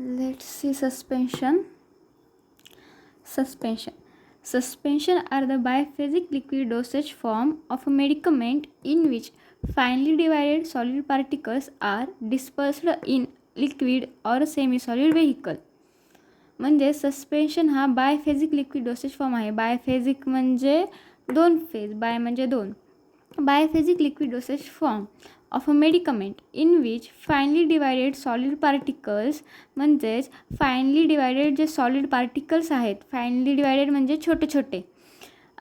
Let's see suspension. Suspension are the biphasic liquid dosage form of a medicament in which finely divided solid particles are dispersed in liquid or semi-solid vehicle. म्हणजे suspension हा बायफेजिक liquid dosage form आहे. बायफेजिक म्हणजे दोन phase, bi म्हणजे दोन. Biphasic liquid dosage form of a medicament in which finely divided solid particles, म्हणजेच finely divided जे solid particles आहेत, फायनली डिवायडेड म्हणजे छोटे छोटे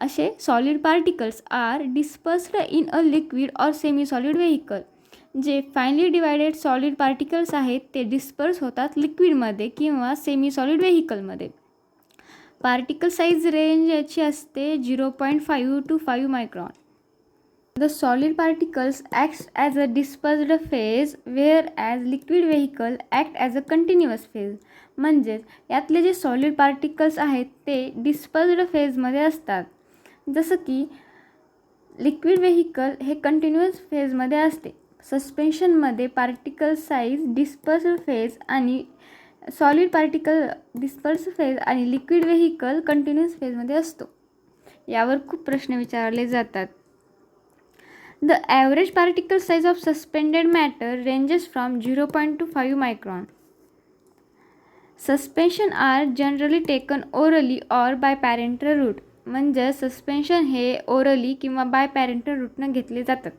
असे solid particles are dispersed in a liquid or semi solid vehicle. जे फायनली डिवायडेड सॉलिड पार्टिकल्स आहेत ते डिस्पर्स होतात लिक्विडमध्ये किंवा सेमी सॉलिड व्हेकलमध्ये. पार्टिकल साईज रेंज याची असते 0.5 to 5 micron. The solid particles acts as a dispersed phase whereas liquid vehicle act as a continuous phase. म्हणजेच यातले जे सॉलिड पार्टिकल्स आहेत ते डिस्पर्स्ड फेजमध्ये असतात, जसं की लिक्विड व्हेकल हे कंटिन्युअस फेजमध्ये असते. सस्पेन्शनमध्ये पार्टिकल साईज डिस्पर्स्ड फेज आणि सॉलिड पार्टिकल डिस्पर्स्ड फेज आणि लिक्विड व्हेकल कंटिन्युअस फेजमध्ये असतो. यावर खूप प्रश्न विचारले जातात. The average particle size of suspended matter ranges from 0.25 micron. Suspension are generally taken orally or by parenteral route. म्हणजे सस्पेन्शन हे ओरली किंवा बाय पॅरेंटल रूटनं घेतले जातात.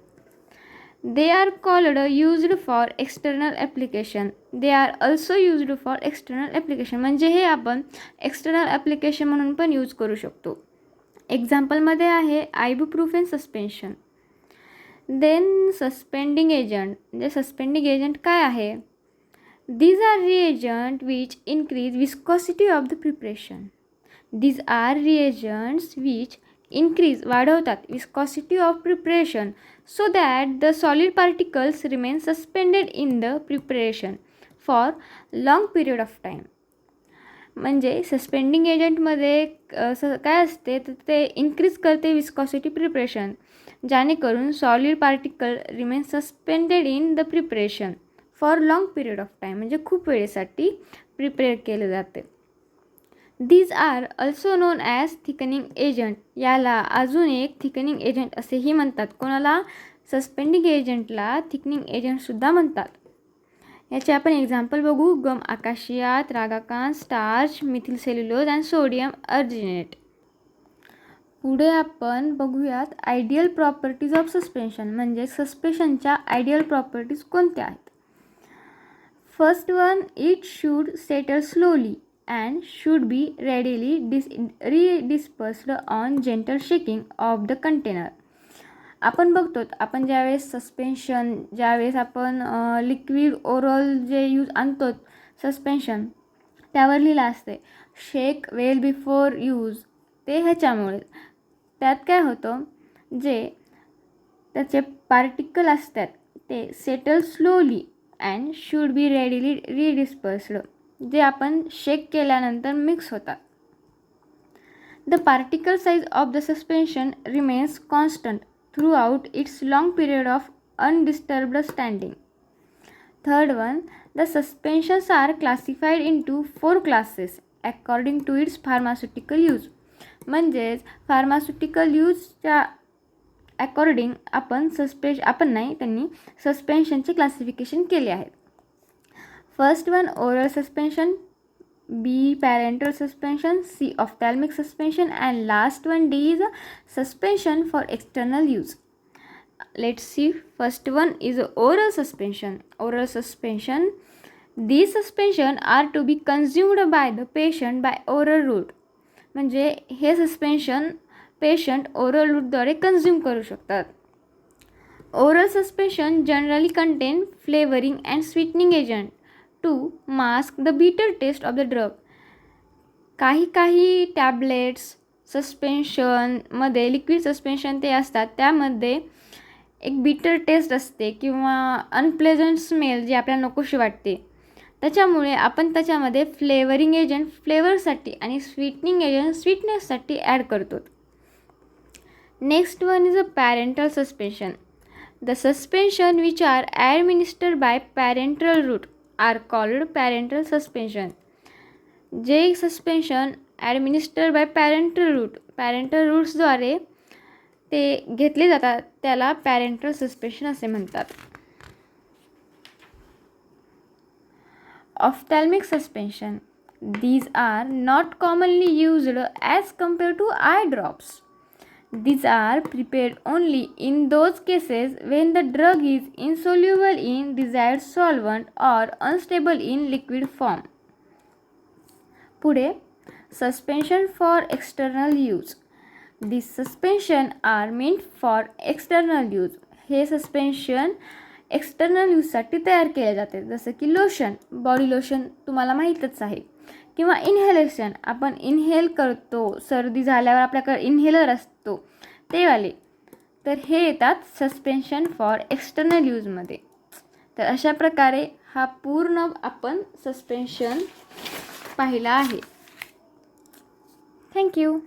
They are called used for external application. They are also used for external application. म्हणजे हे आपण external application म्हणून पण यूज करू शकतो. एक्झाम्पलमध्ये आहे ibuprofen suspension. Then suspending agent. म्हणजे सस्पेंडिंग एजंट काय आहे? These are reagent which increase viscosity of the preparation. These are reagents which increase वाढवतात viscosity of preparation so that the solid particles remain suspended in the preparation for long period of time. म्हणजे सस्पेंडिंग एजंटमध्ये काय असते तर ते increase करते viscosity preparation, जेणेकरून solid particle remain suspended in the preparation for long period of time, म्हणजे खूप वेळेसाठी प्रिपेअर केले जाते. These are also known as thickening agent. याला अजून एक थिकनिंग एजंट असेही म्हणतात. कोणाला? सस्पेंडिंग एजंटला थिकनिंग एजंटसुद्धा म्हणतात. याचे आपण एक्झाम्पल बघू. Gum acacia, tragacanth, starch, methyl cellulose and sodium alginate. पुढे आपण बघूयात आयडियल प्रॉपर्टीज ऑफ सस्पेन्शन. म्हणजे सस्पेन्शनच्या आयडियल प्रॉपर्टीज कोणत्या आहेत? First one, it should settle slowly and should be readily redispersed on gentle shaking of the container. आपण बघतो आपण ज्यावेळेस सस्पेन्शन, ज्यावेळेस आपण लिक्विड ओरल जे यूज आणतो सस्पेन्शन, त्यावर लिहिलं असते शेक वेल बिफोर यूज. ते ह्याच्यामुळे त्यात काय होतं, जे त्याचे पार्टिकल असतात ते settle slowly and should be readily redispersed, जे आपण शेक केल्यानंतर मिक्स होतात. The particle size of the suspension remains constant throughout its long period of undisturbed standing. Third one, the suspensions are classified into 4 classes according to its pharmaceutical use. म्हणजेच pharmaceutical यूजच्या according त्यांनी सस्पेन्शनचे classification केले आहे. First one, oral suspension. B, parenteral suspension. C, ophthalmic suspension. And last one, D is a suspension for external use. Let's see. First one is oral suspension. Oral suspension. These suspension are to be consumed by the patient by oral route. म्हणजे हे suspension patient oral रूटद्वारे consume करू शकतात. Oral suspension generally contain flavouring and sweetening agent to mask the bitter taste of the drug. काही tablets सस्पेन्शनमध्ये, liquid suspension ते असतात, त्यामध्ये एक बिटर टेस्ट असते किंवा अनप्लेझंट स्मेल जी आपल्याला नकोशी वाटते. त्याच्यामुळे आपण त्याच्यामध्ये फ्लेवरिंग एजंट फ्लेवरसाठी आणि स्वीटनिंग एजंट स्वीटनेससाठी ॲड करतो. Next one is a parenteral suspension. The suspension which are administered by parenteral route are called parenteral suspension. जे सस्पेन्शन ॲडमिनिस्टर्ड बाय पॅरेंटल रूट्सद्वारे ते घेतले जातात त्याला पॅरेंटल सस्पेन्शन असे म्हणतात. Ophthalmic suspension. These are not commonly used as compared to eye drops. These are prepared only in those cases when the drug is insoluble in desired solvent or unstable in liquid form. पुढे suspension for external use. These suspension are meant for external use. हे suspension external यूजसाठी तयार केले जाते, जसं की lotion, body lotion तुम्हाला माहीतच आहे, किंवा इन्हेलेशन, आपण इन्हेल करतो, सर्दी झाल्यावर आपल्याकडे इन्हेलर असतो ते वाले. तर हे येतात सस्पेन्शन फॉर एक्सटर्नल यूजमध्ये. तर अशा प्रकारे हा पूर्ण आपण सस्पेन्शन पाहिला आहे. थँक्यू.